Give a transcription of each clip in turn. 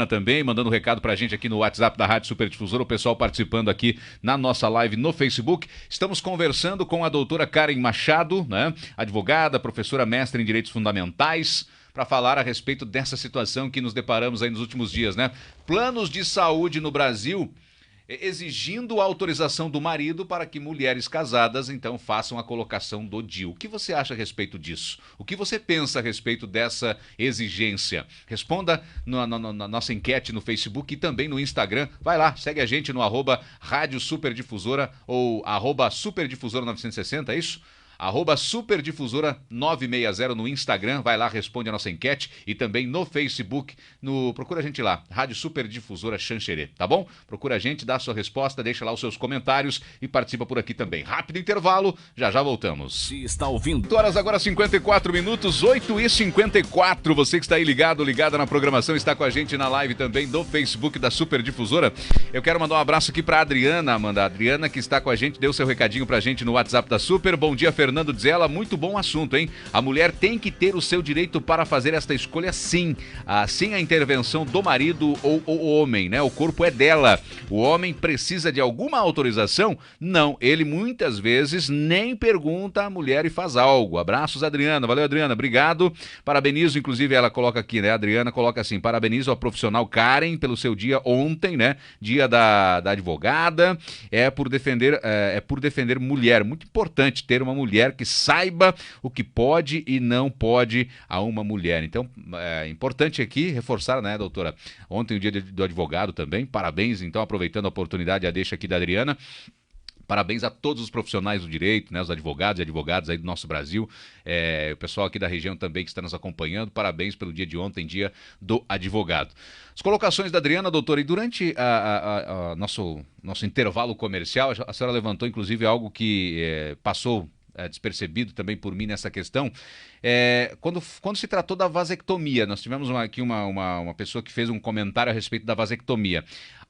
Também, mandando um recado pra gente aqui no WhatsApp da Rádio Superdifusora, o pessoal participando aqui na nossa live no Facebook. Estamos conversando com a doutora Karen Machado, né? Advogada, professora mestre em Direitos Fundamentais, para falar a respeito dessa situação que nos deparamos aí nos últimos dias, né? Planos de saúde no Brasil exigindo a autorização do marido para que mulheres casadas, então, façam a colocação do DIU. O que você acha a respeito disso? O que você pensa a respeito dessa exigência? Responda na nossa enquete no Facebook e também no Instagram. Vai lá, segue a gente no @Rádio Superdifusora ou @Superdifusora 960, é isso? @Superdifusora 960 no Instagram, vai lá, responde a nossa enquete e também no Facebook, procura a gente lá, Rádio Superdifusora Xanxerê, tá bom? Procura a gente, dá a sua resposta, deixa lá os seus comentários e participa por aqui também. Rápido intervalo, já voltamos. Se está ouvindo. 8 horas agora 54 minutos, 8h54, você que está aí ligada na programação, está com a gente na live também do Facebook da Superdifusora. Eu quero mandar um abraço aqui para Adriana, Amanda. A Adriana que está com a gente, deu seu recadinho pra gente no WhatsApp da Super. Bom dia, Fernando, diz ela, muito bom assunto, hein? A mulher tem que ter o seu direito para fazer esta escolha, sim, sem a intervenção do marido ou homem, né? O corpo é dela. O homem precisa de alguma autorização? Não, ele muitas vezes nem pergunta à mulher e faz algo. Abraços, Adriana. Valeu, Adriana, obrigado. Parabenizo, inclusive ela coloca aqui, né? A Adriana coloca assim, parabenizo a profissional Karen pelo seu dia ontem, né? Dia da advogada, é por defender mulher. Muito importante ter uma mulher que saiba o que pode e não pode a uma mulher. Então, é importante aqui reforçar, né, doutora? Ontem o dia do advogado também. Parabéns, então, aproveitando a oportunidade, a deixa aqui da Adriana. Parabéns a todos os profissionais do direito, né, os advogados e advogadas aí do nosso Brasil, o pessoal aqui da região também que está nos acompanhando, parabéns pelo dia de ontem, dia do advogado. As colocações da Adriana, doutora, e durante nosso intervalo comercial, a senhora levantou inclusive algo que passou despercebido também por mim nessa questão, quando se tratou da vasectomia, nós tivemos aqui uma pessoa que fez um comentário a respeito da vasectomia.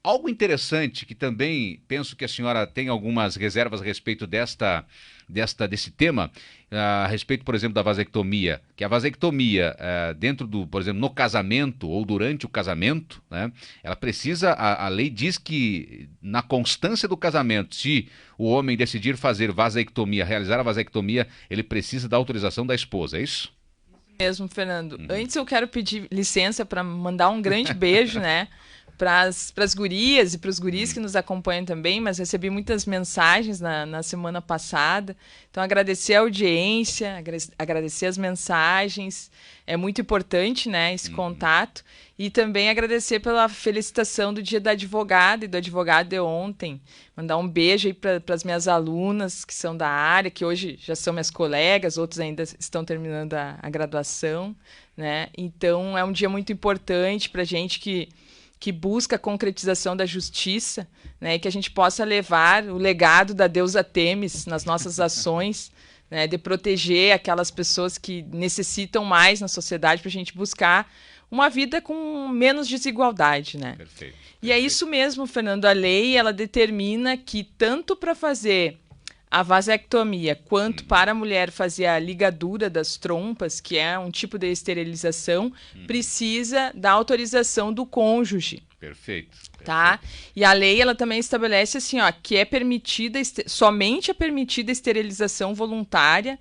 Algo interessante que também penso que a senhora tem algumas reservas a respeito desse tema, a respeito, por exemplo, da vasectomia, que a vasectomia dentro por exemplo, no casamento ou durante o casamento, né, ela precisa, a lei diz que na constância do casamento, se o homem decidir fazer vasectomia, realizar a vasectomia, ele precisa da autorização da esposa, é isso? Mesmo, Fernando. Antes eu quero pedir licença para mandar um grande beijo, né? Para as gurias e para os guris que nos acompanham também, mas recebi muitas mensagens na semana passada. Então, agradecer a audiência, agradecer as mensagens. É muito importante, né, esse contato. E também agradecer pela felicitação do Dia da Advogada e do advogado de ontem. Mandar um beijo aí para as minhas alunas que são da área, que hoje já são minhas colegas, outros ainda estão terminando a graduação, né? Então, é um dia muito importante para a gente que busca a concretização da justiça, né, e que a gente possa levar o legado da deusa Têmis nas nossas ações, né, de proteger aquelas pessoas que necessitam mais na sociedade para a gente buscar uma vida com menos desigualdade, né? Perfeito. E é isso mesmo, Fernando. A lei ela determina que tanto para fazer a vasectomia, quanto para a mulher fazer a ligadura das trompas, que é um tipo de esterilização, precisa da autorização do cônjuge. Perfeito. Tá? E a lei ela também estabelece assim, ó, que é somente é permitida a esterilização voluntária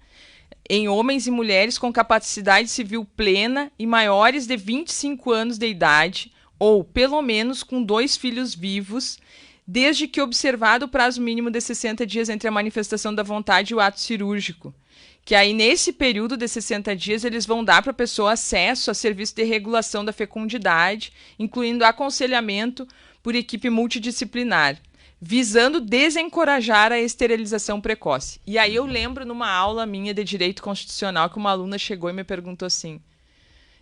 em homens e mulheres com capacidade civil plena e maiores de 25 anos de idade, ou pelo menos com 2 filhos vivos, desde que observado o prazo mínimo de 60 dias entre a manifestação da vontade e o ato cirúrgico. Que aí, nesse período de 60 dias, eles vão dar para a pessoa acesso a serviço de regulação da fecundidade, incluindo aconselhamento por equipe multidisciplinar, visando desencorajar a esterilização precoce. E aí eu lembro, numa aula minha de Direito Constitucional, que uma aluna chegou e me perguntou assim,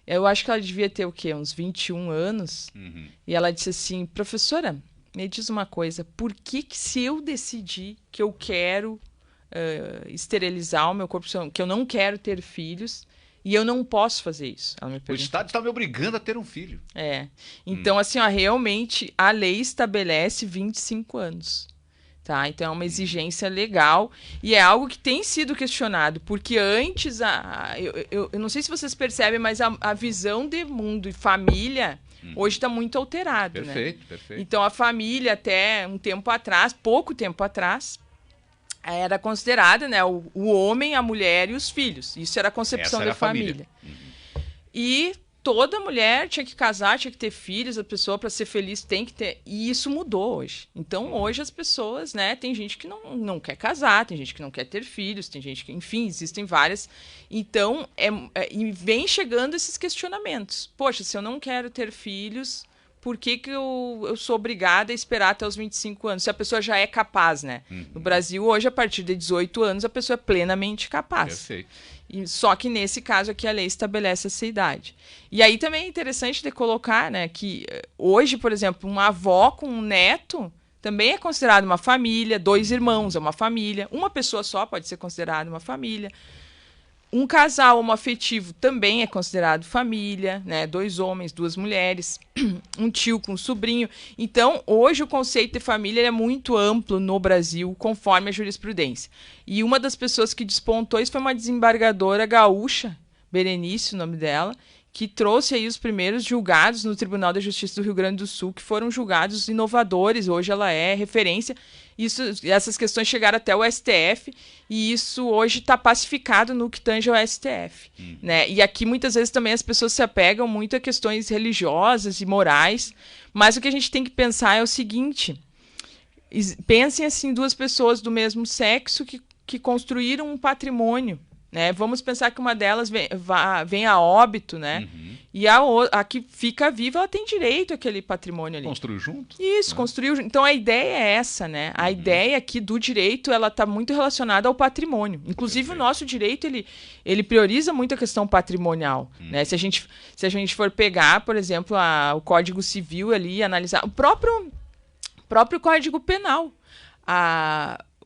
eu acho que ela devia ter o quê? Uns 21 anos? E ela disse assim, professora, me diz uma coisa, por que se eu decidir que eu quero esterilizar o meu corpo, que eu não quero ter filhos, e eu não posso fazer isso? Ela me perguntou. O Estado está me obrigando a ter um filho. Então, assim, ó, realmente, a lei estabelece 25 anos. Tá? Então, é uma exigência legal e é algo que tem sido questionado, porque antes, eu não sei se vocês percebem, mas a visão de mundo e família Hoje está muito alterado, Perfeito, né? perfeito. Então, a família, até um tempo atrás, pouco tempo atrás, era considerada, né, o homem, a mulher e os filhos. Isso era a concepção Essa era da a família. E toda mulher tinha que casar, tinha que ter filhos, a pessoa para ser feliz tem que ter. E isso mudou hoje. Então hoje as pessoas, né, tem gente que não quer casar, tem gente que não quer ter filhos, tem gente que, enfim, existem várias. Então, e vem chegando esses questionamentos. Poxa, se eu não quero ter filhos, por que eu sou obrigada a esperar até os 25 anos? Se a pessoa já é capaz, né? No Brasil, hoje, a partir de 18 anos, a pessoa é plenamente capaz. Perfeito. Só que nesse caso aqui a lei estabelece essa idade. E aí também é interessante de colocar, né, que hoje, por exemplo, uma avó com um neto também é considerado uma família, 2 irmãos é uma família, uma pessoa só pode ser considerada uma família. Um casal homoafetivo também é considerado família, né? 2 homens, 2 mulheres, um tio com um sobrinho. Então, hoje o conceito de família é muito amplo no Brasil, conforme a jurisprudência. E uma das pessoas que despontou isso foi uma desembargadora gaúcha, Berenice, o nome dela, que trouxe aí os primeiros julgados no Tribunal da Justiça do Rio Grande do Sul, que foram julgados inovadores. Hoje ela é referência. Essas questões chegaram até o STF e isso hoje está pacificado no que tange ao STF. Né? E aqui muitas vezes também as pessoas se apegam muito a questões religiosas e morais, mas o que a gente tem que pensar é o seguinte: pensem assim, 2 pessoas do mesmo sexo que construíram um patrimônio. Né? Vamos pensar que uma delas vem a óbito, né? E a que fica viva, ela tem direito àquele patrimônio ali. Construiu junto? Isso, construiu. Então a ideia é essa, né? A ideia aqui do direito, ela está muito relacionada ao patrimônio. Inclusive, Perfeito. o nosso direito, ele prioriza muito a questão patrimonial. Né? Se a gente for pegar, por exemplo, o Código Civil ali e analisar o próprio Código Penal.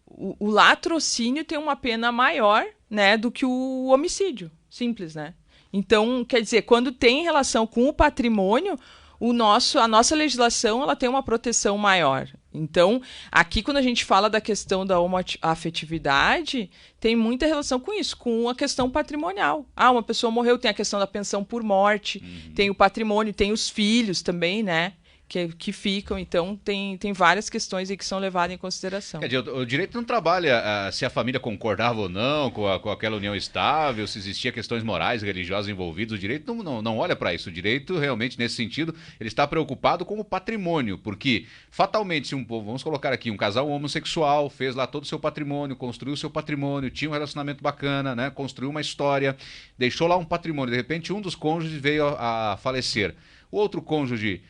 O latrocínio tem uma pena maior, né, do que o homicídio. Simples, né? Então, quer dizer, quando tem relação com o patrimônio, a nossa legislação ela tem uma proteção maior. Então, aqui quando a gente fala da questão da homoafetividade, tem muita relação com isso, com a questão patrimonial. Uma pessoa morreu, tem a questão da pensão por morte, tem o patrimônio, tem os filhos também, né? Que ficam, então tem várias questões aí que são levadas em consideração. Quer dizer, o direito não trabalha se a família concordava ou não com aquela união estável, se existia questões morais, religiosas envolvidas. O direito não olha para isso. O direito, realmente, nesse sentido, ele está preocupado com o patrimônio, porque, fatalmente, vamos colocar aqui, um casal homossexual fez lá todo o seu patrimônio, construiu o seu patrimônio, tinha um relacionamento bacana, né, construiu uma história, deixou lá um patrimônio. De repente, um dos cônjuges veio a falecer. O outro cônjuge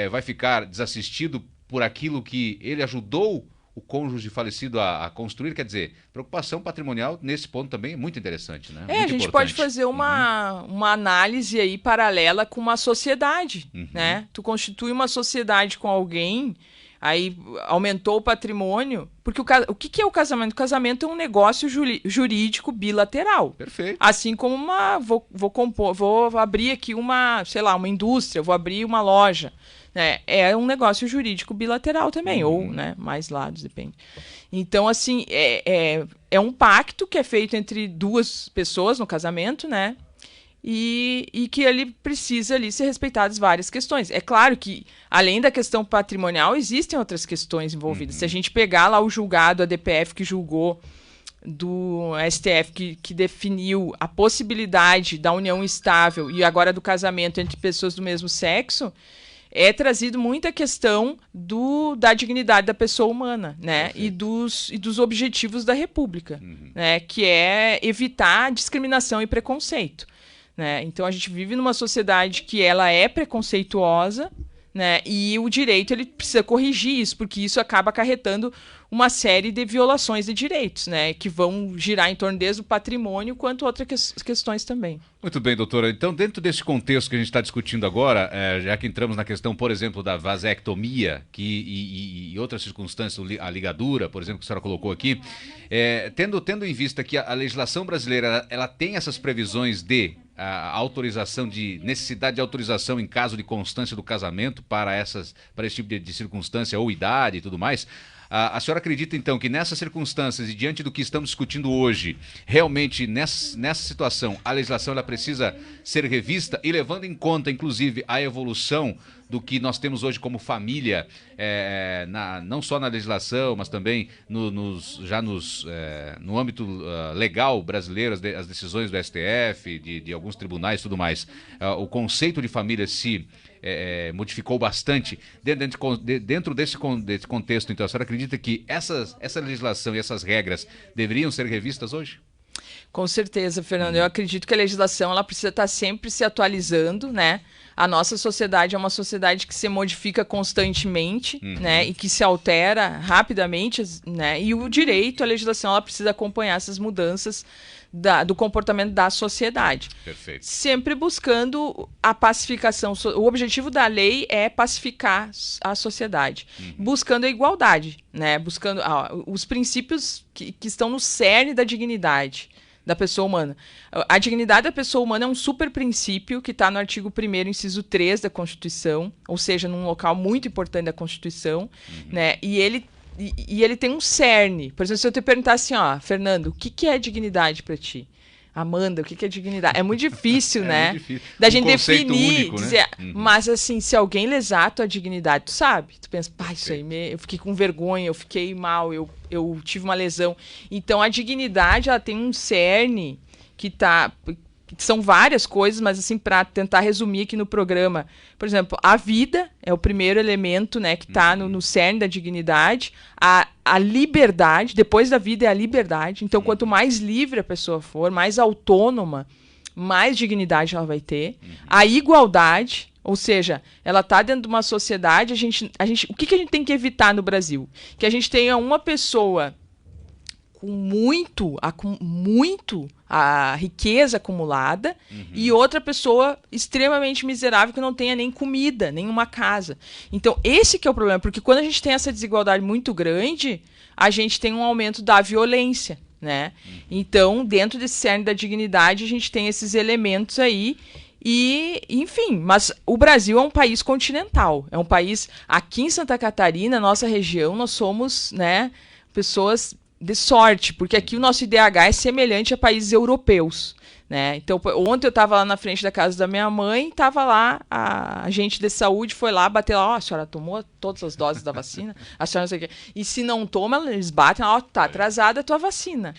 vai ficar desassistido por aquilo que ele ajudou o cônjuge falecido a construir. Quer dizer, preocupação patrimonial nesse ponto também é muito interessante, né? Muito a gente importante. pode fazer uma análise aí paralela com uma sociedade, né? Tu constitui uma sociedade com alguém, aí aumentou o patrimônio, porque o que é o casamento? O casamento é um negócio jurídico bilateral. Perfeito. Assim como vou abrir aqui uma indústria, vou abrir uma loja. Né? É um negócio jurídico bilateral também, ou, né, mais lados, depende. Então, assim, é um pacto que é feito entre 2 pessoas no casamento, né? E que ele precisa ali ser respeitadas várias questões. É claro que, além da questão patrimonial, existem outras questões envolvidas. Se a gente pegar lá o julgado, a DPF que julgou do STF, que definiu a possibilidade da união estável e agora do casamento entre pessoas do mesmo sexo, é trazido muita questão da dignidade da pessoa humana, né? E dos objetivos da República, né? Que é evitar discriminação e preconceito. Né? Então a gente vive numa sociedade que ela é preconceituosa, né? E o direito ele precisa corrigir isso, porque isso acaba acarretando uma série de violações de direitos, né? Que vão girar em torno desde o patrimônio quanto outras questões também. Muito bem, doutora. Então, dentro desse contexto que a gente está discutindo agora, já que entramos na questão, por exemplo, da vasectomia e outras circunstâncias, a ligadura, por exemplo, que a senhora colocou aqui, tendo em vista que a legislação brasileira ela tem essas previsões de autorização de necessidade de autorização em caso de constância do casamento para esse tipo de circunstância ou idade e tudo mais, A senhora acredita, então, que nessas circunstâncias e diante do que estamos discutindo hoje, realmente, nessa situação, a legislação ela precisa ser revista e levando em conta, inclusive, a evolução do que nós temos hoje como família, não só na legislação, mas também no âmbito legal brasileiro, as decisões do STF, de alguns tribunais e tudo mais. O conceito de família se modificou bastante. Dentro desse contexto, então, a senhora acredita que essa legislação e essas regras deveriam ser revistas hoje? Com certeza, Fernando. Eu acredito que a legislação ela precisa estar sempre se atualizando, né? A nossa sociedade é uma sociedade que se modifica constantemente, né? E que se altera rapidamente, né? E o direito, a legislação, ela precisa acompanhar essas mudanças do comportamento da sociedade. Perfeito. Sempre buscando a pacificação. O objetivo da lei é pacificar a sociedade, buscando a igualdade, né? Buscando os princípios que estão no cerne da dignidade da pessoa humana. A dignidade da pessoa humana é um super princípio que está no artigo 1º, inciso 3 da Constituição, ou seja, num local muito importante da Constituição, né? E ele tem um cerne. Por exemplo, se eu te perguntar assim, Fernando, o que é dignidade para ti? Amanda, o que é dignidade? É muito difícil, né? Muito difícil. Da gente definir, único, dizer, né? Mas assim, se alguém lesar a tua dignidade, tu sabe? Tu pensa, isso aí, eu fiquei com vergonha, eu fiquei mal, eu tive uma lesão. Então, a dignidade, ela tem um cerne que são várias coisas, mas assim, para tentar resumir aqui no programa, por exemplo, a vida é o primeiro elemento, né, que está no cerne da dignidade, a liberdade, depois da vida é a liberdade, então quanto mais livre a pessoa for, mais autônoma, mais dignidade ela vai ter, a igualdade, ou seja, ela está dentro de uma sociedade, o que a gente tem que evitar no Brasil? Que a gente tenha uma pessoa com muito a riqueza acumulada e outra pessoa extremamente miserável que não tenha nem comida, nem uma casa. Então, esse que é o problema, porque quando a gente tem essa desigualdade muito grande, a gente tem um aumento da violência, né? Então, dentro desse cerne da dignidade, a gente tem esses elementos aí e, enfim, mas o Brasil é um país continental, é um país, aqui em Santa Catarina, nossa região, nós somos, né, pessoas de sorte, porque aqui o nosso IDH é semelhante a países europeus, né? Então, ontem eu estava lá na frente da casa da minha mãe, estava lá, a agente de saúde foi lá, bater lá, a senhora tomou todas as doses da vacina? A senhora não sei o quê. E se não toma, eles batem, tá atrasada a tua vacina.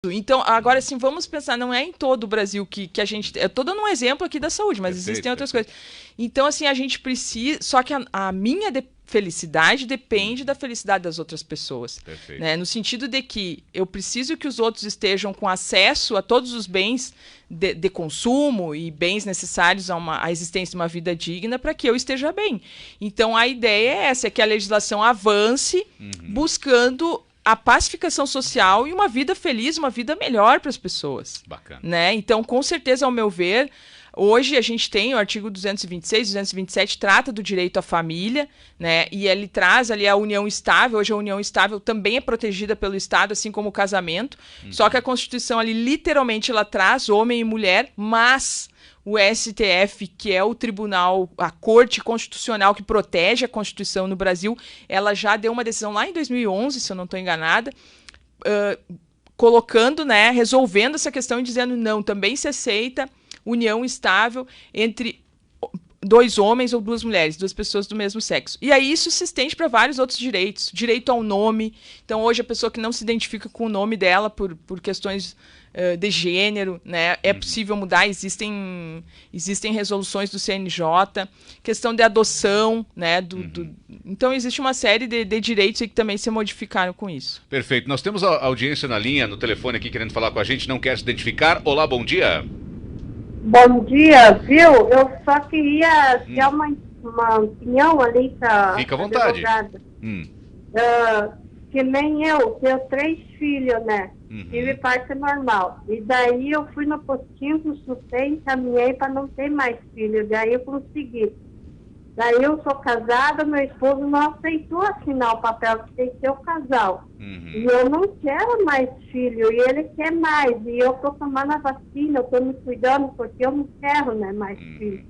Então, agora sim, vamos pensar, não é em todo o Brasil que a gente... Eu estou dando um exemplo aqui da saúde, mas existem outras coisas. Então, assim, a gente precisa... Só que a minha felicidade depende da felicidade das outras pessoas. Né? No sentido de que eu preciso que os outros estejam com acesso a todos os bens de consumo e bens necessários à existência de uma vida digna para que eu esteja bem. Então, a ideia é essa, é que a legislação avance buscando a pacificação social e uma vida feliz, uma vida melhor para as pessoas. Bacana. Né? Então, com certeza, ao meu ver, hoje a gente tem o artigo 226, 227, trata do direito à família, né? E ele traz ali a união estável. Hoje a união estável também é protegida pelo Estado, assim como o casamento. Só que a Constituição ali, literalmente, ela traz homem e mulher, mas o STF, que é o tribunal, a Corte Constitucional que protege a Constituição no Brasil, ela já deu uma decisão lá em 2011, se eu não estou enganada, colocando, né, resolvendo essa questão e dizendo não, também se aceita união estável entre dois homens ou duas mulheres, duas pessoas do mesmo sexo. E aí isso se estende para vários outros direitos. Direito ao nome. Então, hoje, a pessoa que não se identifica com o nome dela por questões de gênero, né, é possível mudar, existem resoluções do CNJ, questão de adoção, né, então existe uma série de direitos aí que também se modificaram com isso. Perfeito. Nós temos a audiência na linha, no telefone aqui, querendo falar com a gente, não quer se identificar. Olá, bom dia. Bom dia, viu? Eu só queria ter uma opinião ali para Fica à vontade. Que nem eu, tenho 3 filhos, né? Tive parto normal. E daí eu fui no postinho, consultei, encaminhei para não ter mais filho. Daí eu consegui. Daí eu sou casada, meu esposo não aceitou assinar o papel que tem que ser o casal. E eu não quero mais filho, e ele quer mais. E eu estou tomando a vacina, eu estou me cuidando, porque eu não quero, né, mais filho.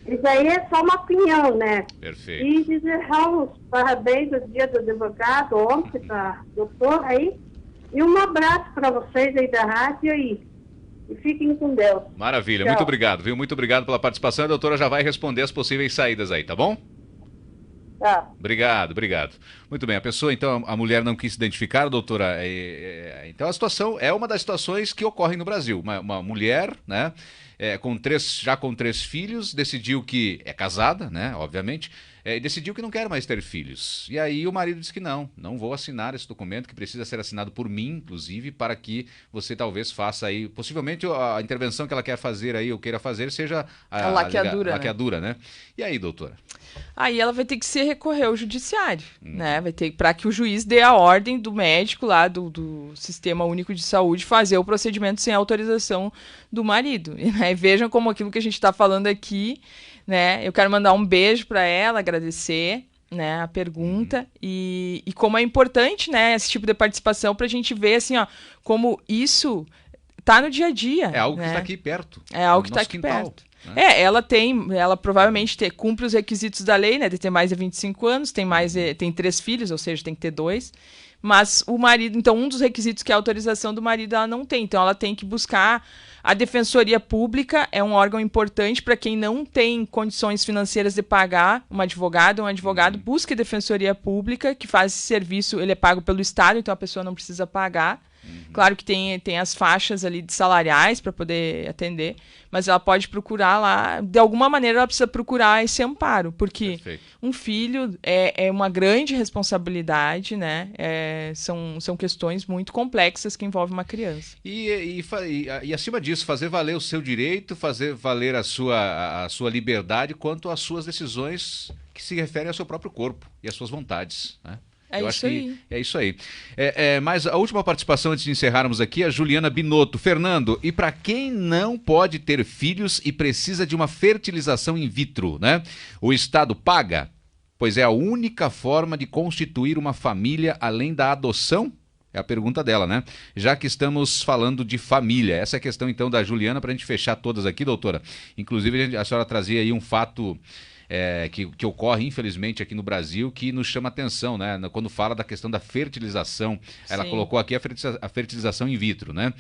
Isso aí é só uma opinião, né? Perfeito. E desejar os parabéns do Dia do Advogado ontem para o doutor aí. E um abraço para vocês aí da rádio aí. E fiquem com Deus. Maravilha, Tchau. muito obrigado, viu? Muito obrigado pela participação. A doutora já vai responder as possíveis saídas aí, tá bom? Tá. Obrigado, obrigado. Muito bem, a pessoa, então, a mulher não quis se identificar, doutora. Então a situação é uma das situações que ocorrem no Brasil. Uma mulher, né, já com 3 filhos, decidiu que é casada, né, obviamente, decidiu que não quer mais ter filhos. E aí o marido disse que não vou assinar esse documento, que precisa ser assinado por mim, inclusive, para que você talvez faça aí, possivelmente a intervenção que ela quer fazer aí, ou queira fazer, seja a laqueadura, né? E aí, doutora? Aí ela vai ter que se recorrer ao judiciário, né? Vai ter para que o juiz dê a ordem do médico lá do Sistema Único de Saúde fazer o procedimento sem autorização do marido. E vejam como aquilo que a gente está falando aqui, né? Eu quero mandar um beijo para ela, agradecer, né, a pergunta e como é importante, né, esse tipo de participação para a gente ver assim, ó, como isso tá no dia a dia. É algo né? que está aqui perto. É algo que está aqui quintal, perto. né? Ela provavelmente cumpre os requisitos da lei, né, de ter mais de 25 anos, tem 3 filhos, ou seja, tem que ter 2. Mas o marido, então um dos requisitos que é a autorização do marido, ela não tem. Então ela tem que buscar a Defensoria Pública, é um órgão importante para quem não tem condições financeiras de pagar um advogado busque a Defensoria Pública, que faz esse serviço, ele é pago pelo Estado, então a pessoa não precisa pagar. Claro que tem as faixas ali de salariais para poder atender, mas ela pode procurar lá, de alguma maneira ela precisa procurar esse amparo, porque Perfeito. um filho é uma grande responsabilidade, né? São questões muito complexas que envolvem uma criança. E acima disso, fazer valer o seu direito, fazer valer a sua liberdade quanto às suas decisões que se referem ao seu próprio corpo e às suas vontades, né? Eu acho que é isso aí. Mas a última participação antes de encerrarmos aqui, a Juliana Binotto. Fernando, e para quem não pode ter filhos e precisa de uma fertilização in vitro, né? O Estado paga? Pois é a única forma de constituir uma família além da adoção? É a pergunta dela, né? Já que estamos falando de família. Essa é a questão, então, da Juliana, para a gente fechar todas aqui, doutora. Inclusive, a senhora trazia aí um fato... que ocorre, infelizmente, aqui no Brasil, que nos chama atenção, né? Quando fala da questão da fertilização. Sim. Ela colocou aqui a fertilização in vitro, né?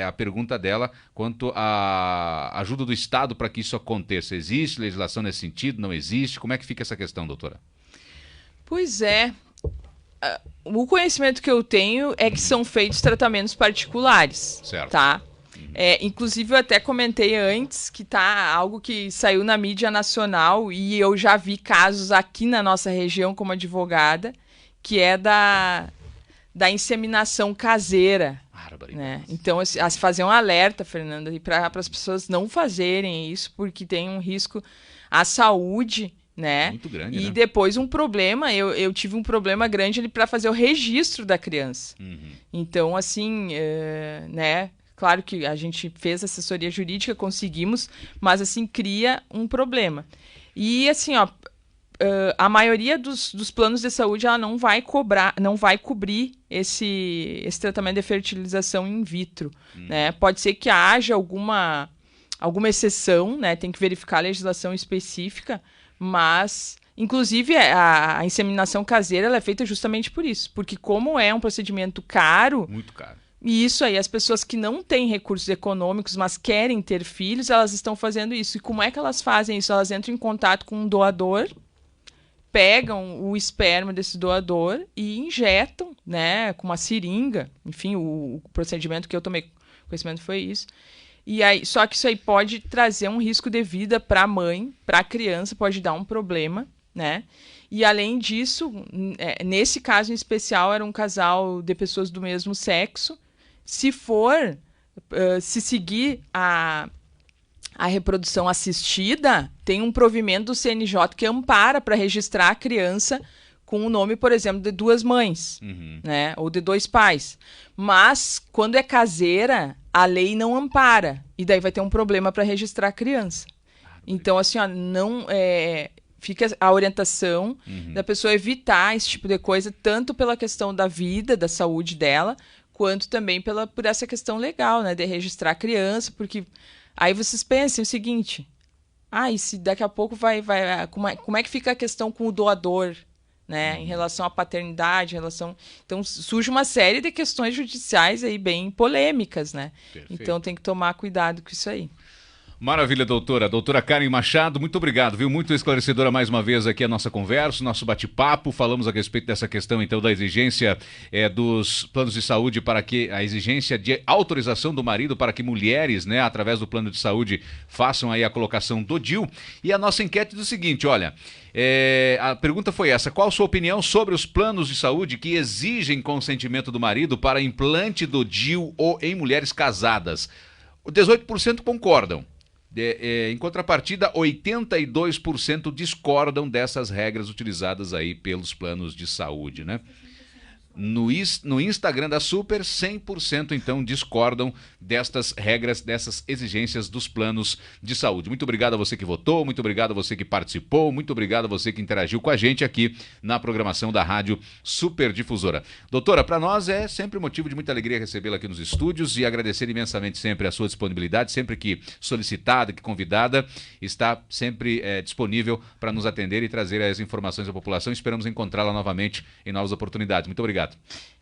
A pergunta dela quanto à ajuda do Estado para que isso aconteça. Existe legislação nesse sentido? Não existe? Como é que fica essa questão, doutora? Pois é. O conhecimento que eu tenho é que são feitos tratamentos particulares. Certo. Tá? Inclusive, eu até comentei antes que tá algo que saiu na mídia nacional e eu já vi casos aqui na nossa região como advogada, que é da inseminação caseira. Né? Então, a se fazer um alerta, Fernanda, e para as pessoas não fazerem isso, porque tem um risco à saúde, né? Muito grande, e depois um problema, eu tive um problema grande ali para fazer o registro da criança. Então, assim, né? Claro que a gente fez assessoria jurídica, conseguimos, mas assim cria um problema. E assim, ó, a maioria dos planos de saúde ela não vai cobrir esse tratamento de fertilização in vitro, né? Pode ser que haja alguma exceção, né? Tem que verificar a legislação específica, mas inclusive a inseminação caseira ela é feita justamente por isso, porque como é um procedimento caro, muito caro. E isso aí, as pessoas que não têm recursos econômicos, mas querem ter filhos, elas estão fazendo isso. E como é que elas fazem isso? Elas entram em contato com um doador, pegam o esperma desse doador e injetam, né, com uma seringa. Enfim, o procedimento que eu tomei conhecimento foi isso. E aí, só que isso aí pode trazer um risco de vida para a mãe, para a criança, pode dar um problema, né? E além disso, nesse caso em especial, era um casal de pessoas do mesmo sexo. Se seguir a reprodução assistida, tem um provimento do CNJ que ampara para registrar a criança com o nome, por exemplo, de 2 mães, né? Ou de 2 pais. Mas, quando é caseira, a lei não ampara. E daí vai ter um problema para registrar a criança. Então, assim, ó, não... fica a orientação da pessoa evitar esse tipo de coisa, tanto pela questão da vida, da saúde dela, quanto também por essa questão legal, né, de registrar a criança, porque aí vocês pensem o seguinte, e se daqui a pouco como é que fica a questão com o doador, né? Em relação à paternidade, então surge uma série de questões judiciais aí bem polêmicas, né? Perfeito. Então tem que tomar cuidado com isso aí. Maravilha, doutora. Doutora Karen Machado, muito obrigado, viu? Muito esclarecedora mais uma vez aqui a nossa conversa, o nosso bate-papo. Falamos a respeito dessa questão, então, da exigência dos planos de saúde a exigência de autorização do marido para que mulheres, né, através do plano de saúde, façam aí a colocação do DIU. E a nossa enquete é o seguinte, olha, a pergunta foi essa: qual a sua opinião sobre os planos de saúde que exigem consentimento do marido para implante do DIU ou em mulheres casadas? 18% concordam. Em contrapartida, 82% discordam dessas regras utilizadas aí pelos planos de saúde, né? No Instagram da Super, 100% então discordam destas regras, dessas exigências dos planos de saúde. Muito obrigado a você que votou, muito obrigado a você que participou, muito obrigado a você que interagiu com a gente aqui na programação da Rádio Super Difusora. Doutora, para nós é sempre motivo de muita alegria recebê-la aqui nos estúdios e agradecer imensamente sempre a sua disponibilidade, sempre que solicitada, que convidada, está sempre disponível para nos atender e trazer as informações à população. Esperamos encontrá-la novamente em novas oportunidades. Muito obrigado.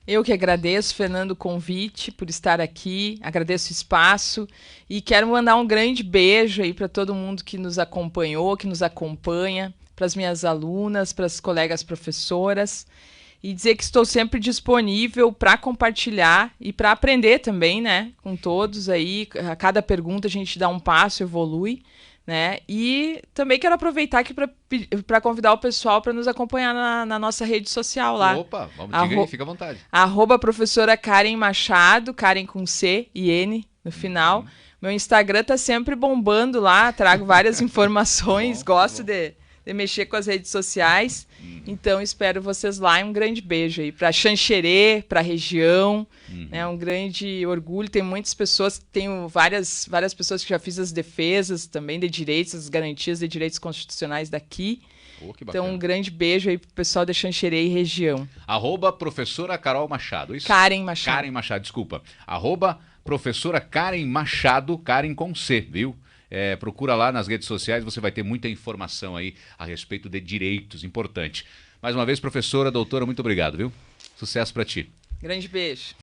Eu que agradeço, Fernando, o convite, por estar aqui, agradeço o espaço e quero mandar um grande beijo aí para todo mundo que nos acompanhou, que nos acompanha, para as minhas alunas, para as colegas professoras e dizer que estou sempre disponível para compartilhar e para aprender também, né, com todos aí. A cada pergunta a gente dá um passo, evolui. Né? E também quero aproveitar aqui para convidar o pessoal para nos acompanhar na nossa rede social lá. Opa, vamos, diga aí, fica à vontade. @professora Karen Machado, Karen com C e N no final. Meu Instagram tá sempre bombando lá, trago várias informações, gosto de mexer com as redes sociais. Então espero vocês lá e um grande beijo aí para Xanxerê, para a região. É um grande orgulho. Tem muitas pessoas, tenho várias pessoas que já fiz as defesas também de direitos, as garantias de direitos constitucionais daqui. Então um grande beijo aí pro pessoal de Xanxerê e região. @professora Carol Machado, isso? Karen Machado. Karen Machado, desculpa. @professora Karen Machado, Karen com C, viu? Procura lá nas redes sociais, você vai ter muita informação aí a respeito de direitos, importante. Mais uma vez, professora, doutora, muito obrigado, viu? Sucesso para ti. Grande beijo.